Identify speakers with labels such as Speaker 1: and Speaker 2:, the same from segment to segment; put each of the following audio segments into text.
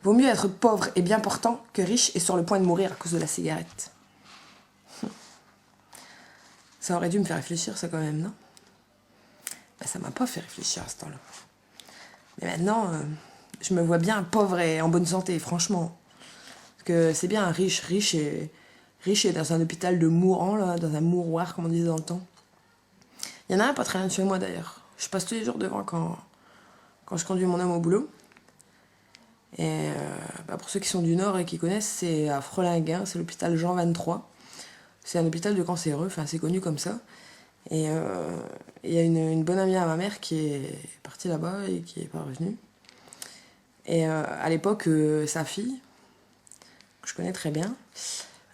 Speaker 1: Vaut mieux être pauvre et bien portant que riche et sur le point de mourir à cause de la cigarette. Ça aurait dû me faire réfléchir, ça, quand même, non? Ben, ça m'a pas fait réfléchir à ce temps-là. Mais maintenant, je me vois bien pauvre et en bonne santé, franchement. Parce que c'est bien riche et dans un hôpital de mourants, là, dans un mouroir, comme on disait dans le temps. Il y en a un pas très loin de chez moi, d'ailleurs. Je passe tous les jours devant quand je conduis mon homme au boulot. Et pour ceux qui sont du Nord et qui connaissent, c'est à Frelingues, c'est l'hôpital Jean 23. C'est un hôpital de cancéreux, enfin c'est connu comme ça. Et il y a une bonne amie à ma mère qui est partie là-bas et qui n'est pas revenue. Et à l'époque, sa fille, que je connais très bien,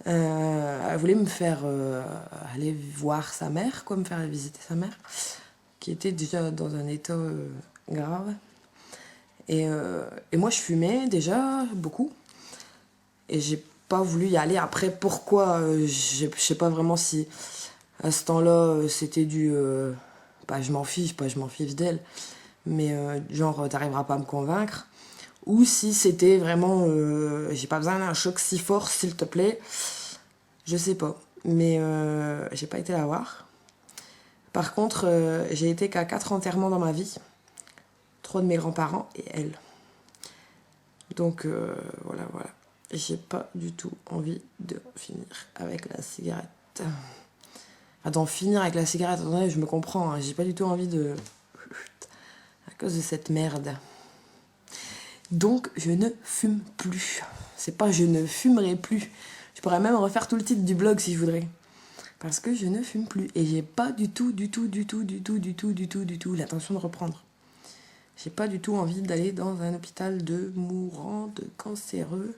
Speaker 1: elle voulait me faire aller voir sa mère, me faire visiter sa mère, qui était déjà dans un état grave. Et moi, je fumais déjà beaucoup. Et j'ai pas voulu y aller. Après, pourquoi je sais pas vraiment si à ce temps-là, c'était du... je m'en fiche d'elle. Mais genre, t'arriveras pas à me convaincre. Ou si c'était vraiment... j'ai pas besoin d'un choc si fort, s'il te plaît. Je sais pas. Mais j'ai pas été la voir. Par contre, j'ai été qu'à 4 enterrements dans ma vie. 3 de mes grands-parents et elle. Donc voilà. J'ai pas du tout envie de finir avec la cigarette. Enfin, d'en finir avec la cigarette, attendez, je me comprends, hein, j'ai pas du tout envie de... à cause de cette merde. Donc je ne fume plus. C'est pas je ne fumerai plus. Je pourrais même refaire tout le titre du blog si je voudrais. Parce que je ne fume plus. Et j'ai pas du tout l'intention de reprendre. J'ai pas du tout envie d'aller dans un hôpital de mourants, de cancéreux,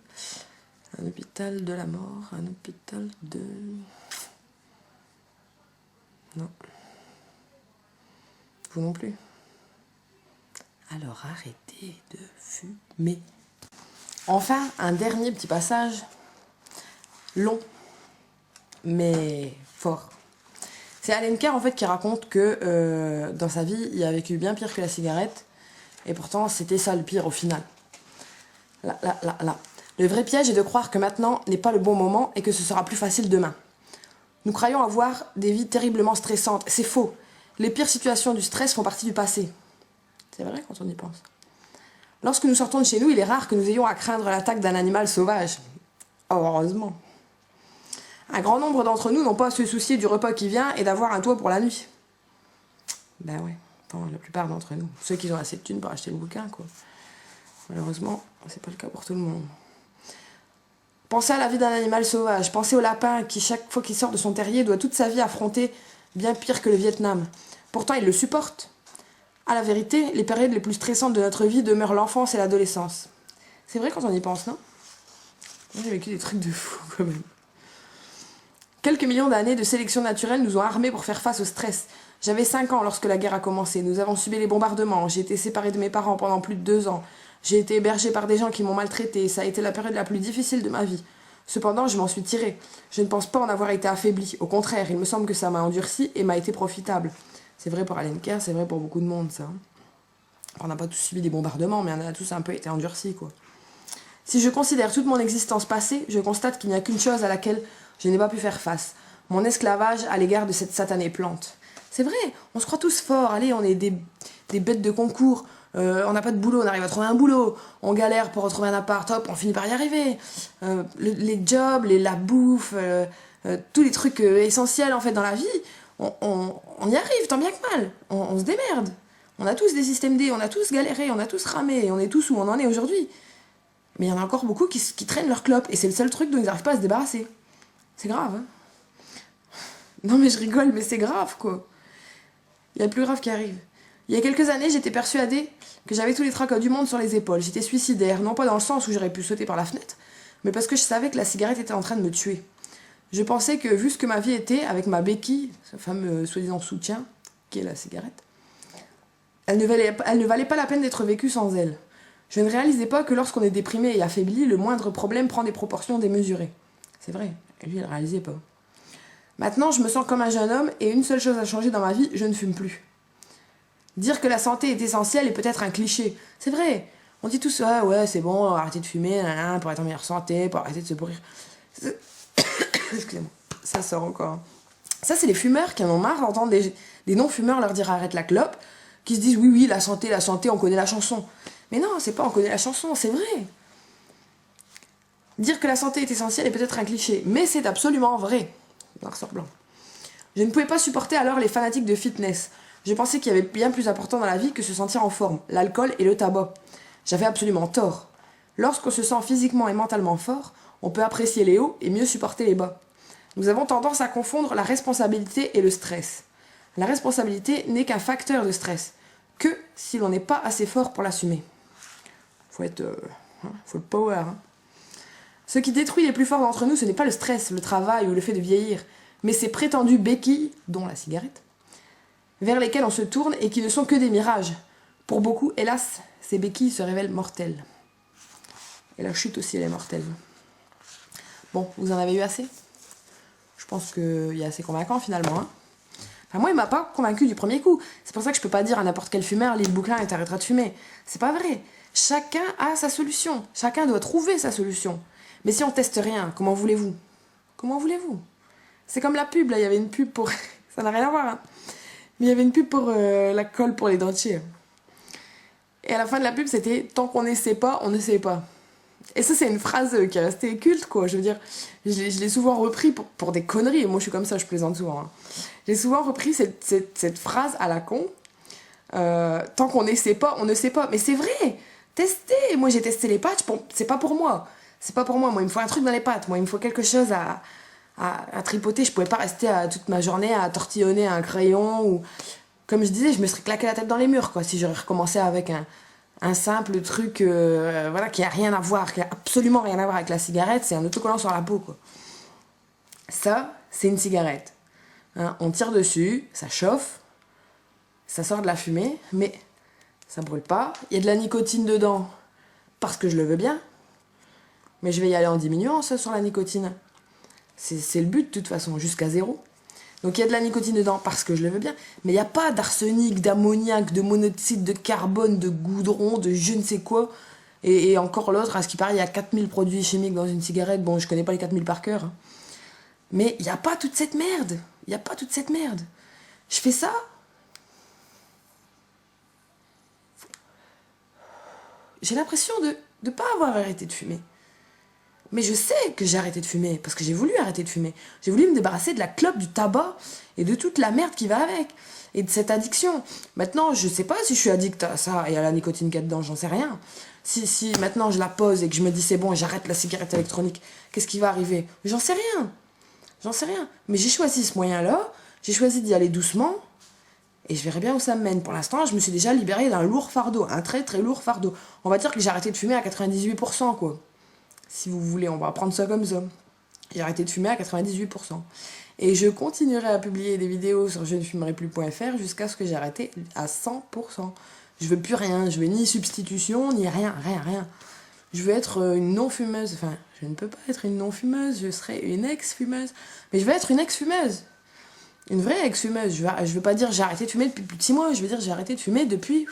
Speaker 1: un hôpital de la mort, un hôpital de... Non. Vous non plus. Alors arrêtez de fumer. Enfin, un dernier petit passage, long, mais fort. C'est Alan Carr en fait qui raconte que dans sa vie, il a vécu bien pire que la cigarette. Et pourtant, c'était ça le pire au final. Là. Le vrai piège est de croire que maintenant n'est pas le bon moment et que ce sera plus facile demain. Nous croyons avoir des vies terriblement stressantes. C'est faux. Les pires situations du stress font partie du passé. C'est vrai quand on y pense. Lorsque nous sortons de chez nous, il est rare que nous ayons à craindre l'attaque d'un animal sauvage. Oh, heureusement. Un grand nombre d'entre nous n'ont pas à se soucier du repas qui vient et d'avoir un toit pour la nuit. Ben ouais. Enfin, la plupart d'entre nous. Ceux qui ont assez de thunes pour acheter le bouquin, quoi. Malheureusement, c'est pas le cas pour tout le monde. Pensez à la vie d'un animal sauvage. Pensez au lapin qui, chaque fois qu'il sort de son terrier, doit toute sa vie affronter bien pire que le Vietnam. Pourtant, il le supporte. À la vérité, les périodes les plus stressantes de notre vie demeurent l'enfance et l'adolescence. C'est vrai quand on y pense, non? Moi, j'ai vécu des trucs de fou, quand même. Quelques millions d'années de sélection naturelle nous ont armés pour faire face au stress. J'avais 5 ans lorsque la guerre a commencé. Nous avons subi les bombardements. J'ai été séparée de mes parents pendant plus de 2 ans. J'ai été hébergée par des gens qui m'ont maltraitée. Ça a été la période la plus difficile de ma vie. Cependant, je m'en suis tirée. Je ne pense pas en avoir été affaiblie. Au contraire, il me semble que ça m'a endurcie et m'a été profitable. C'est vrai pour Alan Carr, c'est vrai pour beaucoup de monde, ça. On n'a pas tous subi des bombardements, mais on a tous un peu été endurcis, quoi. Si je considère toute mon existence passée, je constate qu'il n'y a qu'une chose à laquelle je n'ai pas pu faire face. Mon esclavage à l'égard de cette satanée plante. C'est vrai, on se croit tous forts. Allez, on est des bêtes de concours. On n'a pas de boulot, on arrive à trouver un boulot. On galère pour retrouver un appart, hop, on finit par y arriver. Les jobs, la bouffe, tous les trucs essentiels en fait dans la vie, on y arrive tant bien que mal. On se démerde. On a tous des systèmes D, on a tous galéré, on a tous ramé, on est tous où on en est aujourd'hui. Mais il y en a encore beaucoup qui traînent leur clope, et c'est le seul truc dont ils n'arrivent pas à se débarrasser. C'est grave, hein. Non mais je rigole, mais c'est grave, quoi. Il y a le plus grave qui arrive. Il y a quelques années, j'étais persuadée que j'avais tous les tracas du monde sur les épaules. J'étais suicidaire, non pas dans le sens où j'aurais pu sauter par la fenêtre, mais parce que je savais que la cigarette était en train de me tuer. Je pensais que, vu ce que ma vie était, avec ma béquille, ce fameux soi-disant soutien, qui est la cigarette, elle ne valait pas la peine d'être vécue sans elle. Je ne réalisais pas que lorsqu'on est déprimé et affaibli, le moindre problème prend des proportions démesurées. C'est vrai, et lui, il ne réalisait pas. Maintenant, je me sens comme un jeune homme et une seule chose a changé dans ma vie, je ne fume plus. Dire que la santé est essentielle est peut-être un cliché. C'est vrai, On dit tous, ouais, ouais, c'est bon, arrêtez de fumer, pour être en meilleure santé, pour arrêter de se pourrir. Excusez-moi, ça sort encore. Ça, c'est les fumeurs qui en ont marre d'entendre des non-fumeurs leur dire arrête la clope, qui se disent oui, oui, la santé, on connaît la chanson. Mais non, c'est pas on connaît la chanson, c'est vrai. Dire que la santé est essentielle est peut-être un cliché, mais c'est absolument vrai. Noir sur blanc. Je ne pouvais pas supporter alors les fanatiques de fitness. Je pensais qu'il y avait bien plus important dans la vie que se sentir en forme, l'alcool et le tabac. J'avais absolument tort. Lorsqu'on se sent physiquement et mentalement fort, on peut apprécier les hauts et mieux supporter les bas. Nous avons tendance à confondre la responsabilité et le stress. La responsabilité n'est qu'un facteur de stress, que si l'on n'est pas assez fort pour l'assumer. Faut le power. Hein. Ce qui détruit les plus forts d'entre nous, ce n'est pas le stress, le travail ou le fait de vieillir, mais ces prétendues béquilles, dont la cigarette, vers lesquelles on se tourne et qui ne sont que des mirages. Pour beaucoup, hélas, ces béquilles se révèlent mortelles. Et la chute aussi, elle est mortelle. Bon, vous en avez eu assez ? Je pense qu'il est assez convaincant finalement. Hein. Enfin, moi, il m'a pas convaincu du premier coup. C'est pour ça que je peux pas dire à n'importe quel fumeur, lis le bouquin et t'arrêteras de fumer. C'est pas vrai. Chacun a sa solution. Chacun doit trouver sa solution. Mais si on teste rien, comment voulez-vous ? Comment voulez-vous ? C'est comme la pub, là, il y avait une pub pour... ça n'a rien à voir, hein. Mais il y avait une pub pour la colle pour les dentiers. Et à la fin de la pub, c'était « Tant qu'on n'essaie pas, on n'essaie pas ». Et ça, c'est une phrase qui est restée culte, quoi. Je veux dire, je l'ai souvent repris pour des conneries. Moi, je suis comme ça, je plaisante souvent. Hein. J'ai souvent repris cette phrase à la con. Tant qu'on n'essaie pas, on ne sait pas. Mais c'est vrai, testez. Moi, j'ai testé les pâtes, c'est pas pour moi. C'est pas pour moi. Moi, il me faut un truc dans les pâtes. Moi, il me faut quelque chose à tripoter. Je pouvais pas rester toute ma journée à tortillonner un crayon. Ou... Comme je disais, je me serais claqué la tête dans les murs, quoi, si j'aurais recommencé avec un simple truc voilà, qui a rien à voir, qui a absolument rien à voir avec la cigarette. C'est un autocollant sur la peau, quoi. Ça, c'est une cigarette. Hein, on tire dessus, ça chauffe, ça sort de la fumée, mais ça brûle pas. Il y a de la nicotine dedans, parce que je le veux bien. Mais je vais y aller en diminuant, ça, sur la nicotine. C'est le but, de toute façon, jusqu'à 0. Donc il y a de la nicotine dedans, parce que je le veux bien. Mais il n'y a pas d'arsenic, d'ammoniac, de monoxyde de carbone, de goudron, de je ne sais quoi. Et encore l'autre, à ce qui paraît, il y a 4000 produits chimiques dans une cigarette. Bon, je connais pas les 4000 par cœur. Hein. Mais il n'y a pas toute cette merde. Il n'y a pas toute cette merde. Je fais ça. J'ai l'impression de ne pas avoir arrêté de fumer. Mais je sais que j'ai arrêté de fumer, parce que j'ai voulu arrêter de fumer. J'ai voulu me débarrasser de la clope, du tabac, et de toute la merde qui va avec. Et de cette addiction. Maintenant, je sais pas si je suis addict à ça et à la nicotine qu'il y a dedans, j'en sais rien. Si maintenant je la pose et que je me dis c'est bon, j'arrête la cigarette électronique, qu'est-ce qui va arriver ? J'en sais rien. J'en sais rien. Mais j'ai choisi ce moyen-là, j'ai choisi d'y aller doucement, et je verrai bien où ça me mène. Pour l'instant, je me suis déjà libérée d'un lourd fardeau, un très très lourd fardeau. On va dire que j'ai arrêté de fumer à 98%, quoi. Si vous voulez, on va prendre ça comme ça. J'ai arrêté de fumer à 98%. Et je continuerai à publier des vidéos sur jenefumerai-plus.fr jusqu'à ce que j'ai arrêté à 100%. Je veux plus rien, je veux ni substitution, ni rien. Je veux être une non-fumeuse. Enfin, je ne peux pas être une non-fumeuse, je serai une ex-fumeuse. Mais je veux être une ex-fumeuse. Une vraie ex-fumeuse. Je veux pas dire j'ai arrêté de fumer depuis plus de 6 mois, je veux dire j'ai arrêté de fumer depuis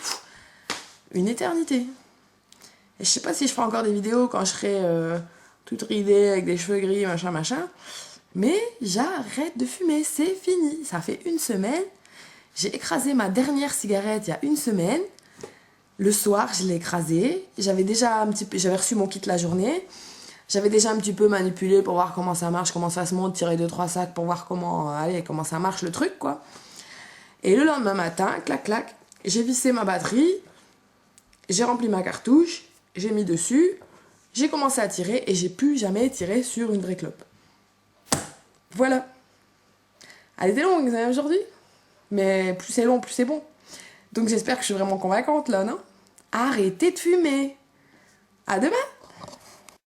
Speaker 1: une éternité. Et je sais pas si je ferai encore des vidéos quand je serai toute ridée avec des cheveux gris, machin. Mais j'arrête de fumer, c'est fini. Ça fait 1 semaine. J'ai écrasé ma dernière cigarette il y a 1 semaine. Le soir, je l'ai écrasée. J'avais reçu mon kit la journée. J'avais déjà un petit peu manipulé pour voir comment ça marche, comment ça se monte, tirer 2-3 sacs pour voir comment ça marche le truc, quoi. Et le lendemain matin, clac, j'ai vissé ma batterie, j'ai rempli ma cartouche, j'ai mis dessus, j'ai commencé à tirer et j'ai plus jamais tiré sur une vraie clope. Voilà. Elle était longue, aujourd'hui. Mais plus c'est long, plus c'est bon. Donc j'espère que je suis vraiment convaincante, là, non ? Arrêtez de fumer. À demain.